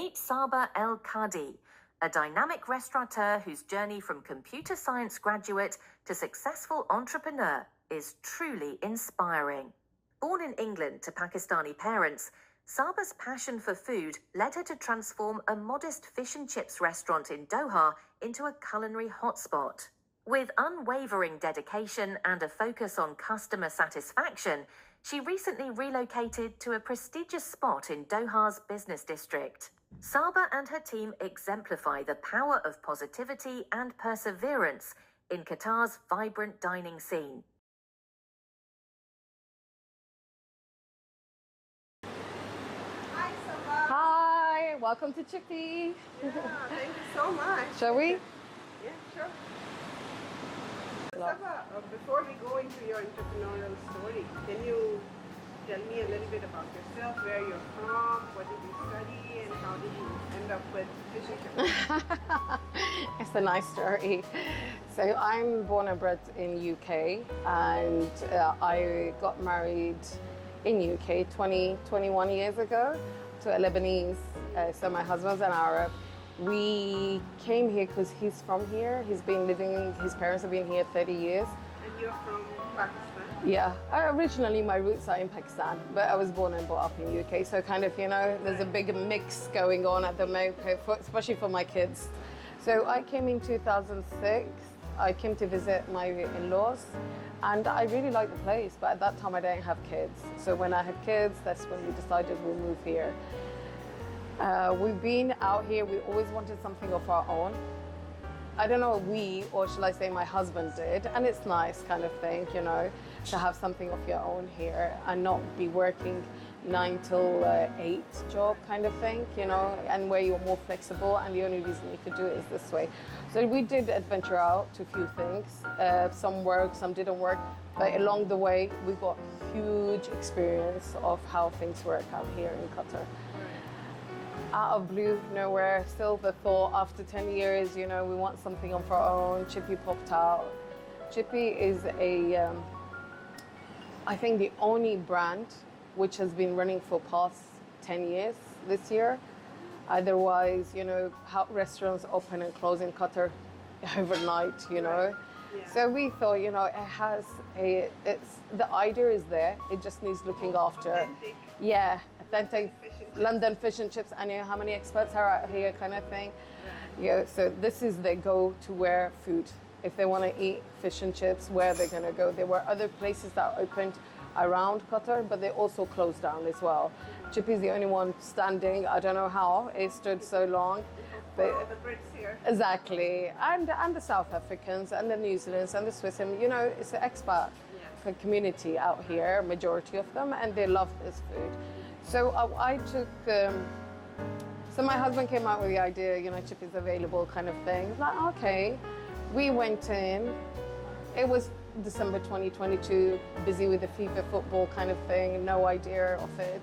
Meet Saba El-Kadi, a dynamic restaurateur whose journey from computer science graduate to successful entrepreneur is truly inspiring. Born in England to Pakistani parents, Saba's passion for food led her to transform a modest fish and chips restaurant in Doha into a culinary hotspot. With unwavering dedication and a focus on customer satisfaction, she recently relocated to a prestigious spot in Doha's business district. Saba and her team exemplify the power of positivity and perseverance in Qatar's vibrant dining scene. Hi, Saba. Hi, welcome to Chippy. Yeah, thank you so much. Shall we? Yeah, sure. Saba, before we go into your entrepreneurial story, can you tell me a little bit about yourself, where you're from, what did you study, and how did you end up with fish and chips? It's a nice story. So I'm born and bred in UK, and I got married in UK 21 years ago to a Lebanese. So my husband's an Arab. We came here because he's from here. His parents have been here 30 years. And you're from Pakistan? Yeah, originally my roots are in Pakistan, but I was born and brought up in UK. So kind of, there's a big mix going on at the moment, especially for my kids. So I came in 2006. I came to visit my in-laws, and I really liked the place, but at that time I didn't have kids. So when I had kids, that's when we decided we'll move here. We've been out here, we always wanted something of our own. I don't know we, or shall I say my husband did, and it's nice kind of thing, to have something of your own here and not be working 9 till 8 job kind of thing, and where you're more flexible, and the only reason you could do it is this way. So we did adventure out to a few things. Some worked, some didn't work, but along the way we got huge experience of how things work out here in Qatar. Out of blue, nowhere, still the thought after 10 years, we want something of our own. Chippy popped out. Chippy is I think the only brand which has been running for past 10 years this year. Otherwise, how restaurants open and close in Qatar overnight, Yeah. So we thought, the idea is there. It just needs looking after. Authentic. Yeah, authentic London fish and chips. I know how many experts are out here kind of thing. Yeah, so this is the go-to where food. If they want to eat fish and chips, where they're going to go. There were other places that opened around Qatar, but they also closed down as well. Chippy is the only one standing. I don't know how it stood so long. But the Brits here. Exactly, and the South Africans and the New Zealanders and the Swiss, and it's an expat community out here, majority of them, and they love this food. So I took, so my husband came out with the idea, Chippy's available kind of thing. Like, okay, we went in, it was December 2022, busy with the FIFA football kind of thing, no idea of it.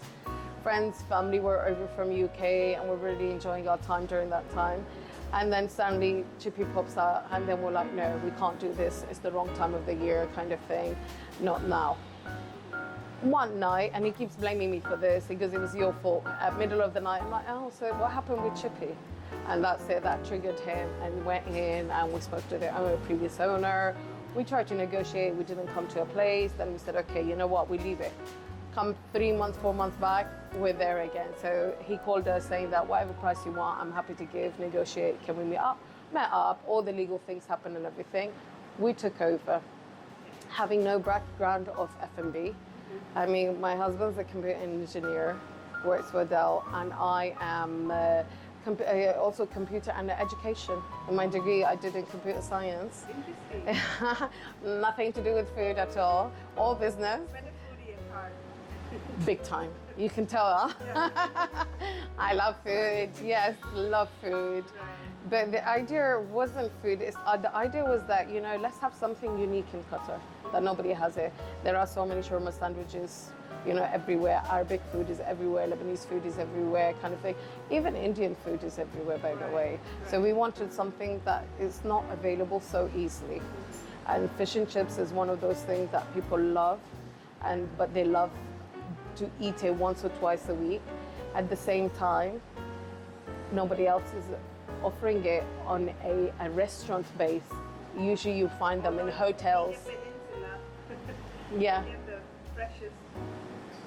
Friends, family were over from UK, and we're really enjoying our time during that time. And then suddenly Chippy pops out, and then we're like, no, we can't do this. It's the wrong time of the year kind of thing. Not now. One night, and he keeps blaming me for this. He goes, it was your fault. At middle of the night, I'm like, oh, so what happened with Chippy? And that's it, that triggered him, and went in, and we spoke to the previous owner. We tried to negotiate, we didn't come to a place. Then we said, okay, you know what, we leave it. Come 3 months, 4 months back, we're there again. So he called us saying that whatever price you want, I'm happy to give, negotiate, can we meet up? Met up, all the legal things happened and everything. We took over. Having no background of F&B. I mean, my husband's a computer engineer, works for Dell, and I am also computer and education. In my degree, I did in computer science. Interesting. Nothing to do with food at all business. When a foodie at heart. Big time. You can tell, huh? Yeah. I love food. Yes, love food. But the idea wasn't food. The idea was that, let's have something unique in Qatar that nobody has here. There are so many shawarma sandwiches, everywhere. Arabic food is everywhere. Lebanese food is everywhere, kind of thing. Even Indian food is everywhere, by the way. So we wanted something that is not available so easily. And fish and chips is one of those things that people love, but they love to eat it once or twice a week. At the same time, Nobody else is offering it on a restaurant base. Usually you find them in hotels. Peninsula. Yeah. Get the freshest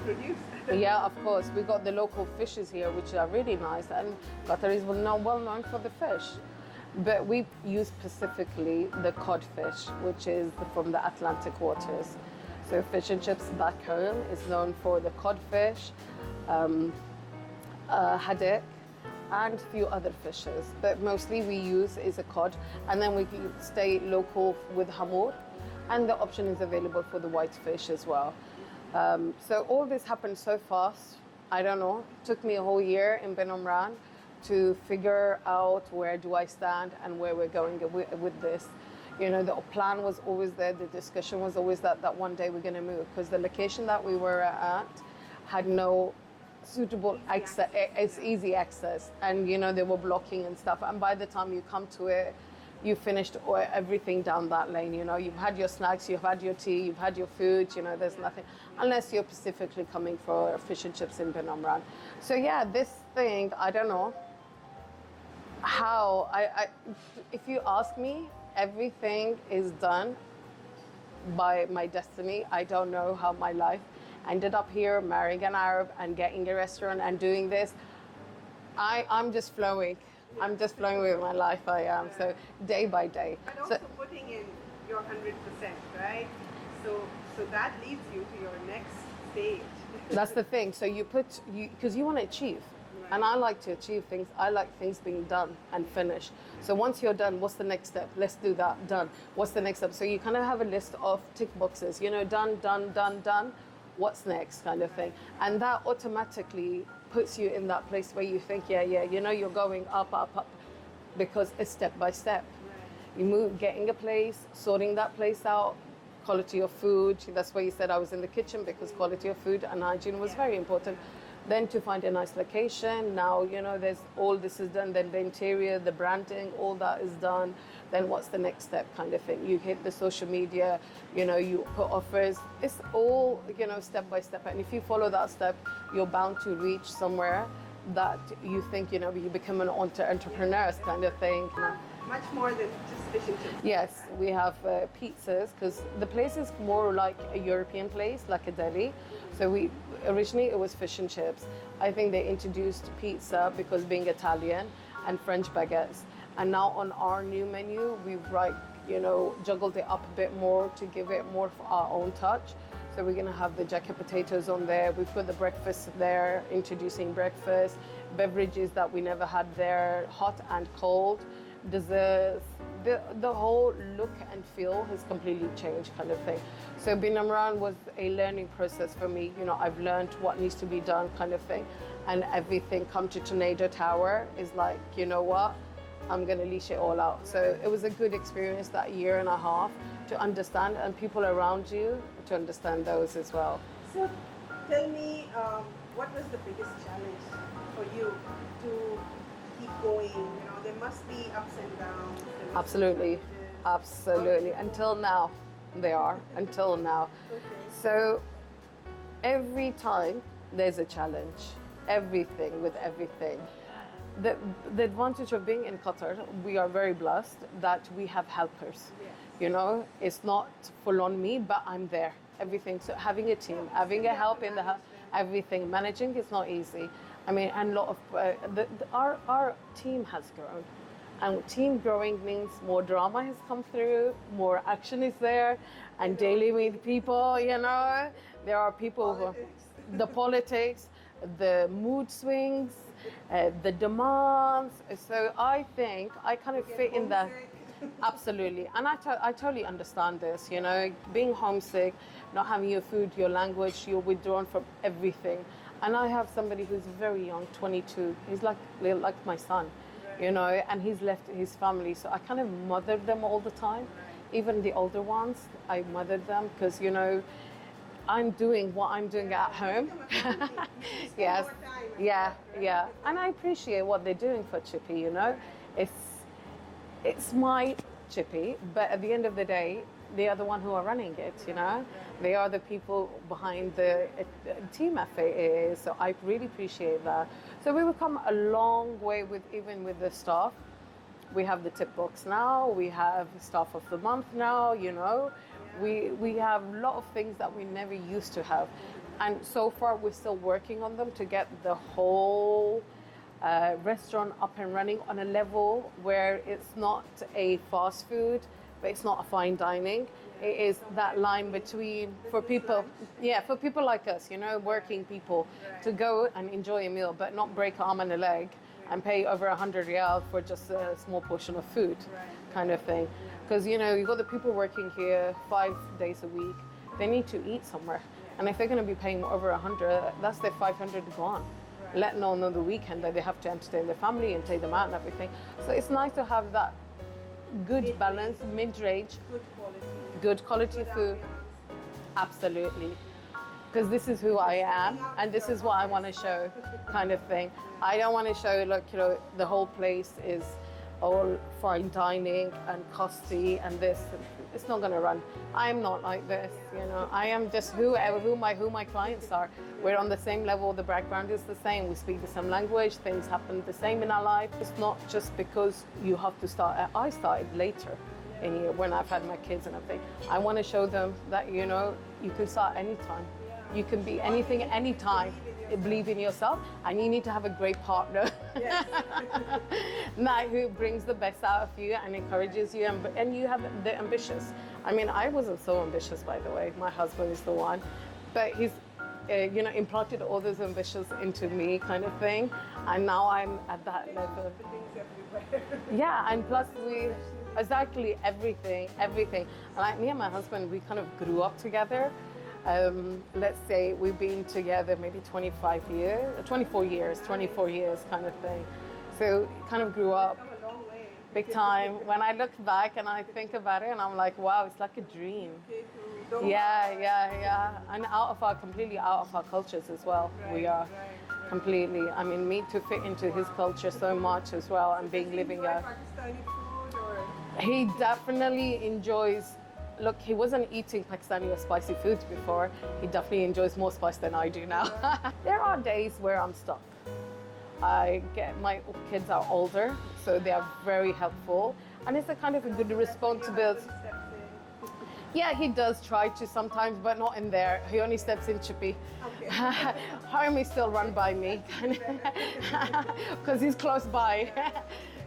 produce. Yeah, of course. We got the local fishes here, which are really nice, and Qatar is well known for the fish. But we use specifically the codfish, which is from the Atlantic waters. So fish and chips back home is known for the codfish, haddock, and a few other fishes. But mostly we use is a cod, and then we stay local with hamur, and the option is available for the white fish as well. So all this happened so fast. I don't know. It took me a whole year in Ben Omran to figure out where do I stand and where we're going with this. You know, the plan was always there. The discussion was always that one day we're going to move, because the location that we were at had no suitable access. It's easy access, and you know they were blocking and stuff. And by the time you come to it, you finished everything down that lane. You know, you've had your snacks, you've had your tea, you've had your food. You know, there's nothing unless you're specifically coming for fish and chips in Ben Omran. So yeah, this thing, I don't know how. If you ask me, everything is done by my destiny. I don't know how my life ended up here, marrying an Arab and getting a restaurant and doing this. I'm just flowing. I'm just flowing with my life. I am. So day by day. But also putting in your 100%, right? So that leads you to your next stage. That's the thing. So because you want to achieve. And I like to achieve things. I like things being done and finished. So once you're done, what's the next step? Let's do that. Done. What's the next step? So you kind of have a list of tick boxes. You know, done, done, done, done. What's next, kind of thing. And that automatically puts you in that place where you think, yeah, you know, you're going up, up, up, because it's step by step. You move, getting a place, sorting that place out, quality of food. That's why you said I was in the kitchen, because quality of food and hygiene was very important. Then to find a nice location. Now, you know, there's all this is done. Then the interior, the branding, all that is done. Then what's the next step, kind of thing? You hit the social media, you know, you put offers. It's all, you know, step by step. And if you follow that step, you're bound to reach somewhere that you think, you know, you become an entrepreneur kind of thing. Much more than just fish and chips. Yes, we have pizzas, because the place is more like a European place, like a deli. So originally it was fish and chips. I think they introduced pizza because being Italian, and French baguettes. And now on our new menu, we've juggled it up a bit more to give it more of our own touch. So we're gonna have the jacket potatoes on there. We've got the breakfast there, introducing breakfast, beverages that we never had there, hot and cold, desserts. The whole look and feel has completely changed, kind of thing. So Bin Amran was a learning process for me. You know, I've learned what needs to be done, kind of thing. And everything come to Tornado Tower is like, you know what? I'm going to leash it all out. So it was a good experience, that year and a half, to understand, and people around you to understand those as well. So tell me, what was the biggest challenge for you to keep going? You know, there must be ups and downs. Absolutely, absolutely. Until now, they are, until now. Okay. So every time there's a challenge, everything with everything. The advantage of being in Qatar, we are very blessed that we have helpers. Yes. You know, it's not full on me, but I'm there. Everything. So having a team, having a help in the house, everything. Managing is not easy. I mean, and a lot of our team has grown, and team growing means more drama has come through, more action is there, and daily with people. You know, there are people who, the politics, the mood swings. The demands. So I think I kind of fit in that. Absolutely. And I totally understand this, you know, being homesick, not having your food, your language, you're withdrawn from everything. And I have somebody who's very young, 22. He's like my son, you know, and he's left his family. So I kind of mother them all the time. Even the older ones, I mother them because, you know, I'm doing what I'm doing at home. Yes. Yeah. And I appreciate what they're doing for Chippy, you know. It's my Chippy, but at the end of the day, they are the one who are running it, you know. They are the people behind the team effort it is. So I really appreciate that. So we've come a long way with even with the staff. We have the tip box now. We have staff of the month now, you know. We have a lot of things that we never used to have. And so far we're still working on them to get the whole restaurant up and running on a level where it's not a fast food, but it's not a fine dining. It is that line between for people, for people like us, you know, working people, to go and enjoy a meal, but not break an arm and a leg and pay over 100 riyal for just a small portion of food, kind of thing. Because, you know, you've got the people working here 5 days a week. They need to eat somewhere. And if they're going to be paying over 100, that's their 500 gone. Let alone on the weekend that they have to entertain their family and take them out and everything. So it's nice to have that good balance, mid-range, good quality food. Absolutely. Because this is who I am and this is what I want to show, kind of thing. I don't want to show, like, you know, the whole place is all fine dining and costly and this. It's not going to run. I'm not like this, you know. I am just who my clients are. We're on the same level. The background is the same. We speak the same language. Things happen the same in our life. It's not just because you have to start. I started later in here when I've had my kids and everything. I want to show them that, you know, you can start anytime. You can be anything, anytime. Believe in yourself, and you need to have a great partner. Yes. Who brings the best out of you and encourages you, and you have the ambitious. I mean, I wasn't so ambitious, by the way. My husband is the one, but he's you know, implanted all those ambitions into me, kind of thing, and now I'm at that level. Yeah, and plus exactly everything. And like me and my husband, we kind of grew up together. Let's say we've been together maybe 24 years kind of thing. So kind of grew up big time. When I look back and I think about it and I'm like, wow, it's like a dream. Yeah. And completely out of our cultures as well. We are completely, I mean, me to fit into his culture so much as well and living a... He definitely enjoys. Look, he wasn't eating Pakistani or spicy foods before. He definitely enjoys more spice than I do now. There are days where I'm stuck. My kids are older, so they are very helpful. And it's a kind of a good responsibility. Yeah, he does try to sometimes, but not in there. He only steps in Chippy. Okay. Home is still run by me, because he's close by.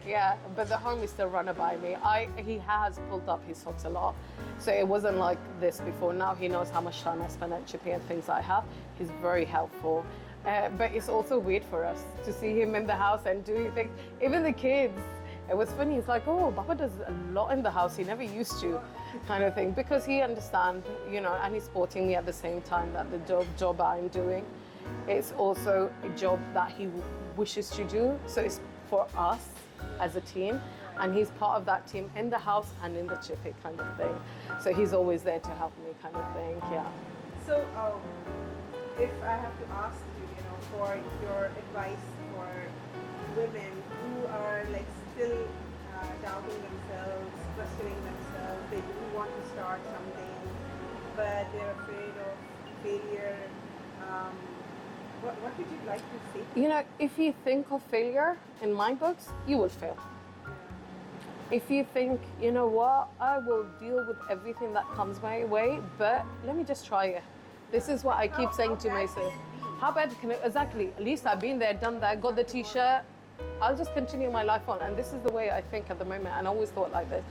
Yeah, but the home is still run by me. He has pulled up his socks a lot. So it wasn't like this before. Now he knows how much time I spend at Chippy and things I have. He's very helpful. But it's also weird for us to see him in the house and doing things. Even the kids, it was funny. It's like, oh, Baba does a lot in the house. He never used to, kind of thing. Because he understands, you know, and he's supporting me at the same time that the job I'm doing. It's also a job that he wishes to do. So it's for us as a team, and he's part of that team in the house and in the Chippy, kind of thing. So he's always there to help me, kind of thing. Yeah. So if I have to ask you, you know, for your advice for women who are like still doubting themselves, questioning themselves, they do want to start something, but they're afraid of failure. What would you like to say? You know, if you think of failure in my books, you will fail. If you think, you know what, I will deal with everything that comes my way, but let me just try it. This is what I keep saying to myself. How bad can it? Exactly. At least I've been there, done that, got the t-shirt. I'll just continue my life on. And this is the way I think at the moment. And I always thought like this.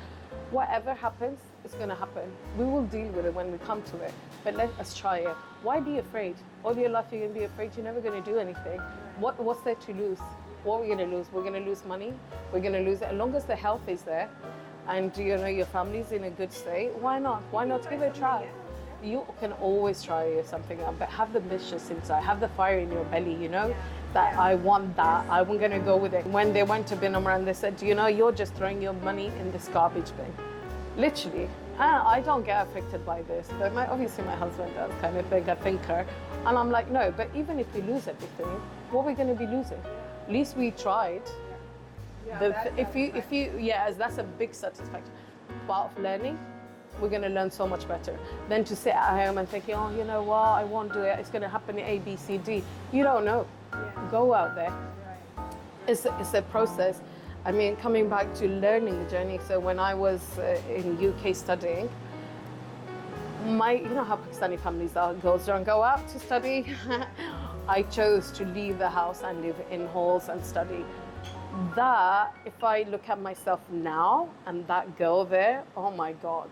Whatever happens, it's going to happen. We will deal with it when we come to it. But let us try it. Why be afraid? All your life you're going to be afraid. You're never going to do anything. What's there to lose? What are we going to lose? We're going to lose money. We're going to lose it. As long as the health is there and, you know, your family's in a good state, why not? Why not give it a try? You can always try something out, but have the ambitious inside. Have the fire in your belly, you know? That I want that. I'm going to go with it. When they went to Bin Umrah, they said, you know, you're just throwing your money in this garbage bin. Literally. I don't get affected by this, but obviously my husband does, kind of thing, a thinker. And I'm like, no, but even if we lose everything, what are we going to be losing? At least we tried. That's a big satisfaction. Part of learning, we're going to learn so much better than to sit at home and thinking, oh, you know what, I won't do it. It's going to happen in A, B, C, D. You don't know. Go out there. It's a process. I mean, coming back to learning the journey. So when I was in UK studying, you know how Pakistani families are, girls don't go out to study. I chose to leave the house and live in halls and study. That, if I look at myself now and that girl there, oh my God,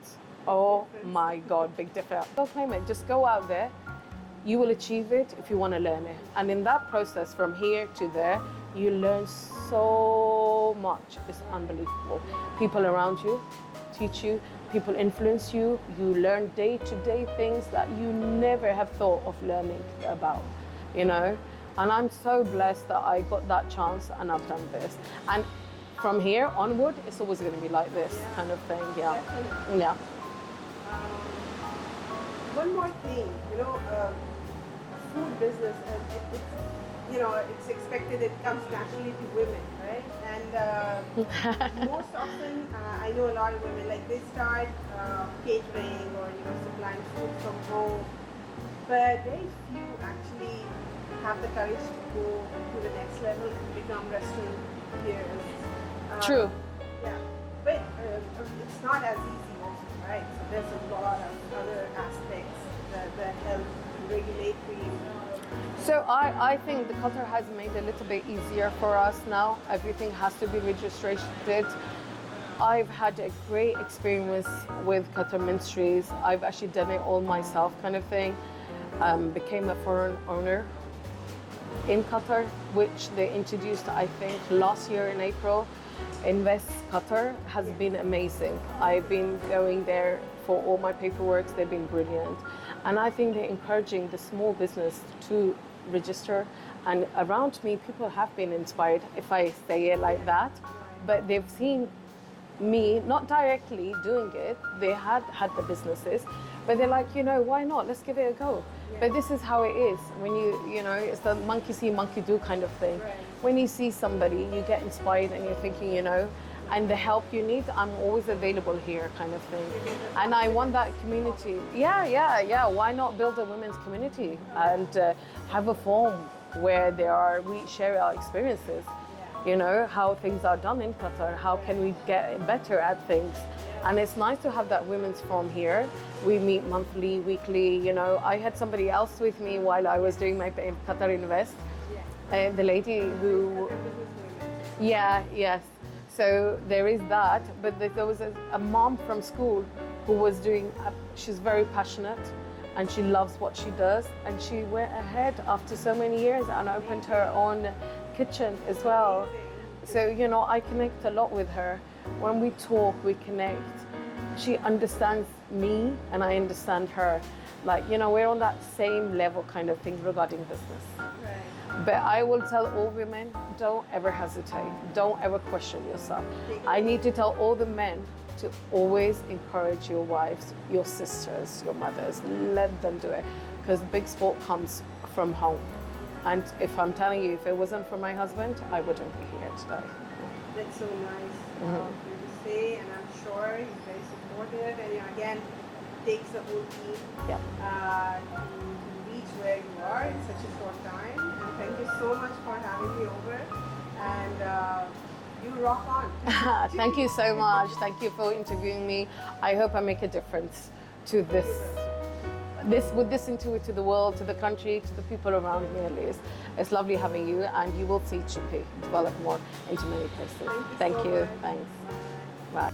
big difference. Don't claim it, just go out there. You will achieve it if you want to learn it. And in that process, from here to there, you learn so much. It's unbelievable. People around you teach you, people influence you, you learn day-to-day things that you never have thought of learning about, you know? And I'm so blessed that I got that chance and I've done this. And from here onward, it's always going to be like this kind of thing, yeah. Definitely. Yeah. One more thing, you know, food business, it's expected it comes naturally to women, right? And most often, I know a lot of women, like they start catering or, supplying food from home, but very few actually have the courage to go to the next level and become restauranteurs. True. Yeah, but it's not as easy also, right? So there's a lot of other aspects, the health, regulatory. So I think the Qatar has made it a little bit easier for us now. Everything has to be registered. I've had a great experience with Qatar Ministries. I've actually done it all myself kind of thing. Became a foreign owner in Qatar, which they introduced, I think, last year in April. Invest Qatar has been amazing. I've been going there for all my paperwork. They've been brilliant. And I think they're encouraging the small business to register. And around me, people have been inspired, if I say it like that. But they've seen me, not directly doing it, they had the businesses, but they're like, why not? Let's give it a go. Yeah. But this is how it is. When it's the monkey see, monkey do kind of thing. Right. When you see somebody, you get inspired and you're thinking, and the help you need, I'm always available here kind of thing. And I want that community. Yeah. Why not build a women's community and have a forum where we share our experiences. How things are done in Qatar, how can we get better at things. And it's nice to have that women's forum here. We meet monthly, weekly, I had somebody else with me while I was doing my Qatar Invest. The lady who, yes. So there is that, but there was a mom from school who was she's very passionate and she loves what she does. And she went ahead after so many years and opened her own kitchen as well. So, I connect a lot with her. When we talk, we connect. She understands me and I understand her. Like, we're on that same level kind of thing regarding business. Right. But I will tell all women, don't ever hesitate. Don't ever question yourself. I need to tell all the men to always encourage your wives, your sisters, your mothers. Let them do it. Because big sport comes from home. And if I'm telling you, if it wasn't for my husband, I wouldn't be here today. That's so nice for you to say, and I'm sure he's very supportive. And again, it takes a whole team to reach where you are in such a short time. And thank you so much for having me over. And you rock on. Thank you so much. Thank you for interviewing me. I hope I make a difference to this into it to the world, to the country, to the people around me at least. It's lovely having you, and you will see Chippy develop more into many places. Thank you. Thanks. Bye.